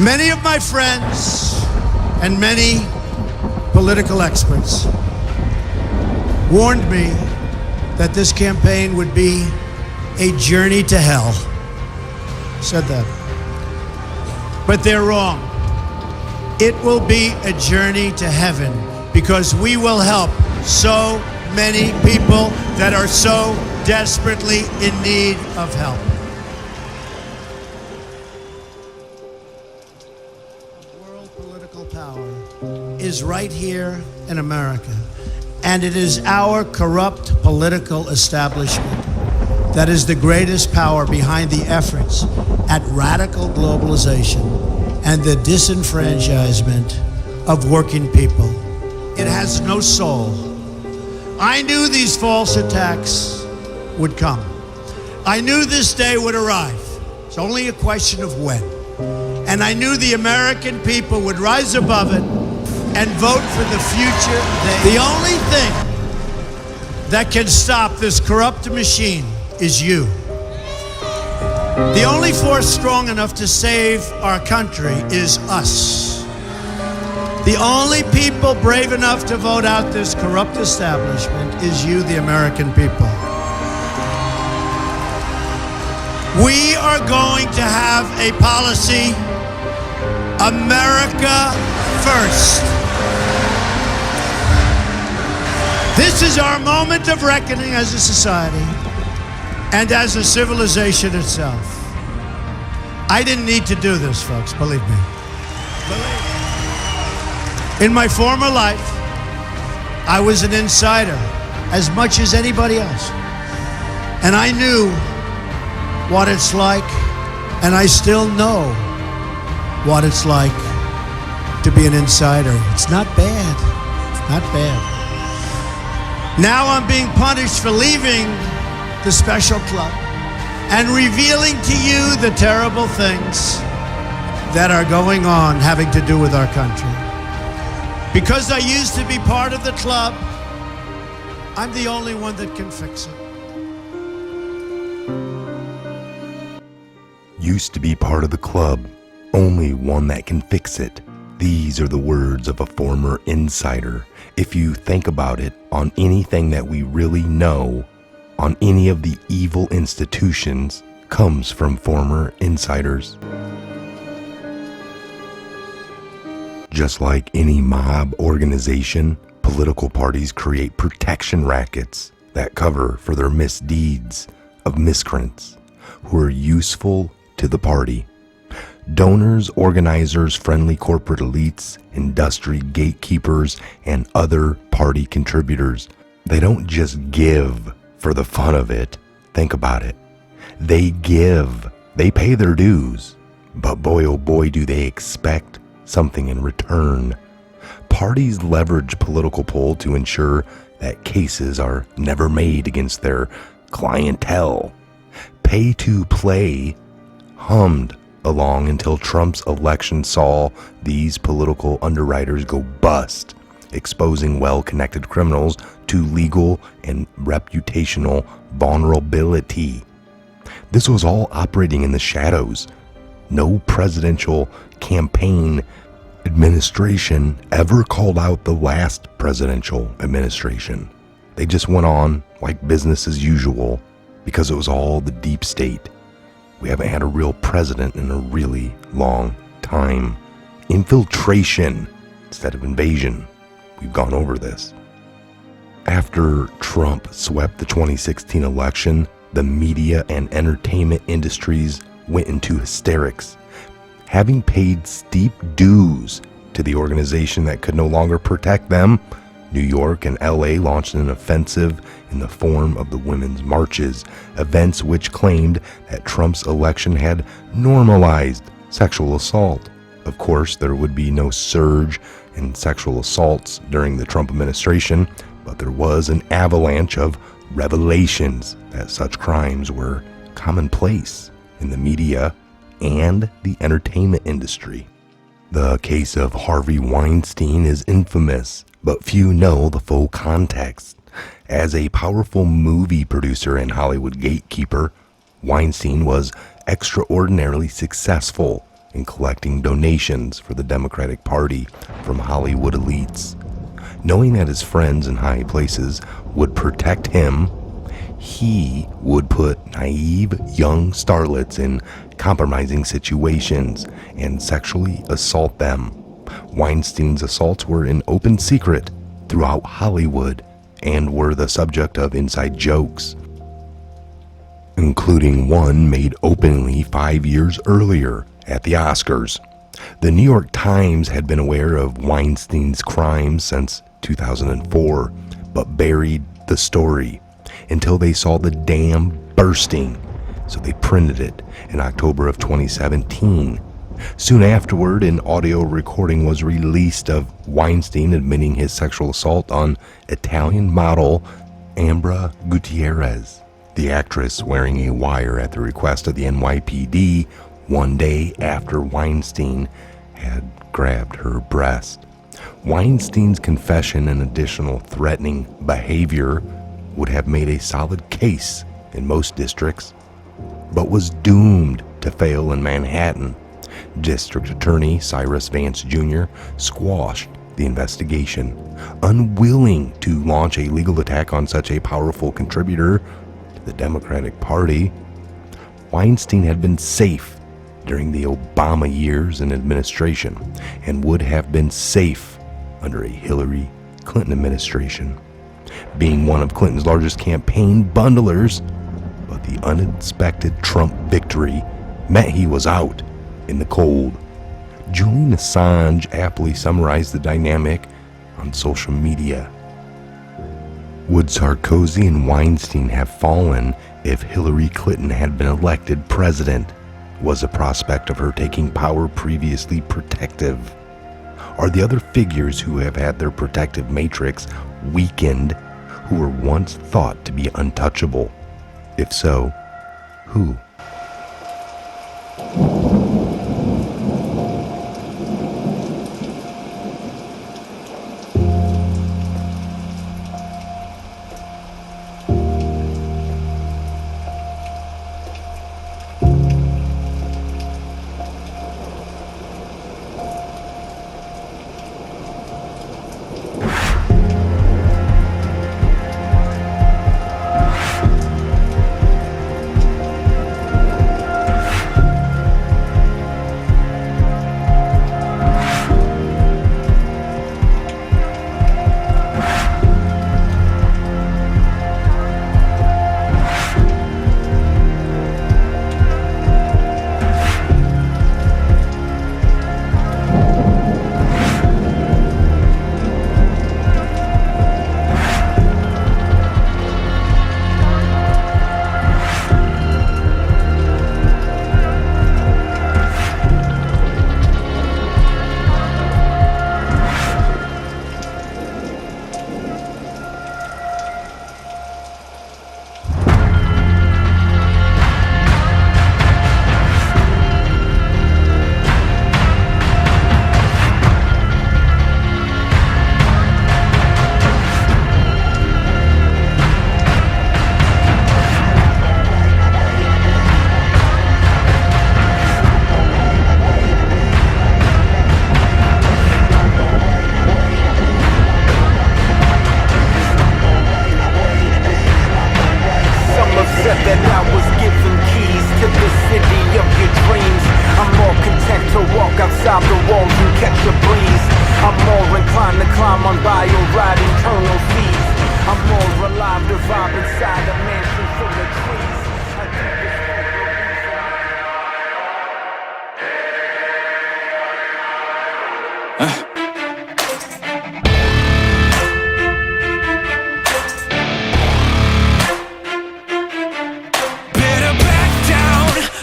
Many of my friends and many political experts warned me that this campaign would be a journey to hell. Said that. But they're wrong. It will be a journey to heaven because we will help so many people that are so desperately in need of help. World political power is right here in America, and it is our corrupt political establishment that is the greatest power behind the efforts at radical globalization and the disenfranchisement of working people. It has no soul. I knew these false attacks would come. I knew this day would arrive. It's only a question of when. And I knew the American people would rise above it and vote for the future. The only thing that can stop this corrupt machine is you. The only force strong enough to save our country is us. The only people brave enough to vote out this corrupt establishment is you, the American people. We are going to have a policy, America first. This is our moment of reckoning as a society and as a civilization itself. I didn't need to do this, folks, believe me. In my former life, I was an insider as much as anybody else. And I knew what it's like, and I still know what it's like to be an insider. It's not bad. It's not bad. Now I'm being punished for leaving the special club and revealing to you the terrible things that are going on having to do with our country. Because I used to be part of the club, I'm the only one that can fix it. Used to be part of the club, only one that can fix it. These are the words of a former insider. If you think about it, on anything that we really know, on any of the evil institutions, comes from former insiders. Just like any mob organization, political parties create protection rackets that cover for their misdeeds of miscreants who are useful to the party. Donors, organizers, friendly corporate elites, industry gatekeepers, and other party contributors. They don't just give for the fun of it. Think about it. They give. They pay their dues. But boy, oh boy, do they expect something in return. Parties leverage political pull to ensure that cases are never made against their clientele. Pay to play hummed along until Trump's election saw these political underwriters go bust, exposing well-connected criminals to legal and reputational vulnerability. This was all operating in the shadows. No presidential campaign administration ever called out the last presidential administration. They just went on like business as usual because it was all the deep state. We haven't had a real president in a really long time. Infiltration instead of invasion. We've gone over this. After Trump swept the 2016 election, the media and entertainment industries went into hysterics, having paid steep dues to the organization that could no longer protect them. New York and LA launched an offensive in the form of the women's marches, events which claimed that Trump's election had normalized sexual assault. Of course, there would be no surge in sexual assaults during the Trump administration, but there was an avalanche of revelations that such crimes were commonplace in the media and the entertainment industry. The case of Harvey Weinstein is infamous, but few know the full context. As a powerful movie producer and Hollywood gatekeeper, Weinstein was extraordinarily successful and collecting donations for the Democratic Party from Hollywood elites. Knowing that his friends in high places would protect him, he would put naive young starlets in compromising situations and sexually assault them. Weinstein's assaults were an open secret throughout Hollywood and were the subject of inside jokes, including one made openly 5 years earlier at the Oscars. The New York Times had been aware of Weinstein's crimes since 2004, but buried the story until they saw the dam bursting, so they printed it in October of 2017. Soon afterward, an audio recording was released of Weinstein admitting his sexual assault on Italian model Ambra Gutierrez, the actress wearing a wire at the request of the NYPD 1 day after Weinstein had grabbed her breast. Weinstein's confession and additional threatening behavior would have made a solid case in most districts, but was doomed to fail in Manhattan. District Attorney Cyrus Vance Jr. squashed the investigation, unwilling to launch a legal attack on such a powerful contributor to the Democratic Party. Weinstein had been safe during the Obama years in administration and would have been safe under a Hillary Clinton administration, being one of Clinton's largest campaign bundlers, but the unexpected Trump victory meant he was out in the cold. Julian Assange aptly summarized the dynamic on social media. Would Sarkozy and Weinstein have fallen if Hillary Clinton had been elected president? Was the prospect of her taking power previously protective? Are the other figures who have had their protective matrix weakened, who were once thought to be untouchable? If so, who?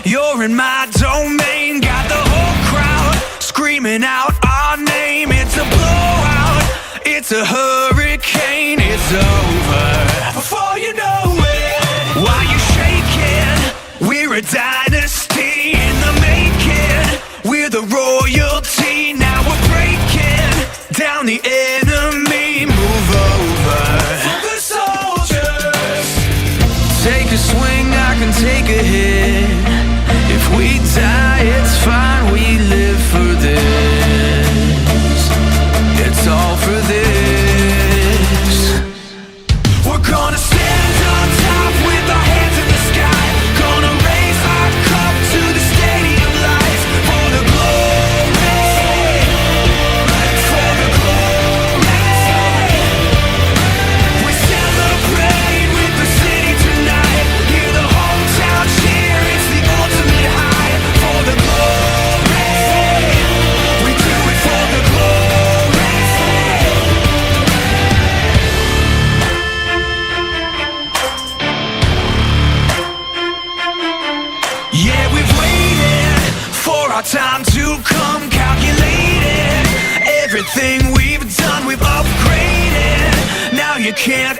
You're in my domain, got the whole crowd screaming out our name. It's a blowout, it's a hurricane, it's over before you know it. Why you shaking? We're a dynasty in the making. We're the royalty, now we're breaking down the enemy. Move over for the soldiers. Take a swing, I can take a hit. If we die, it's fine, we Everything we've done, we've upgraded. Now you can't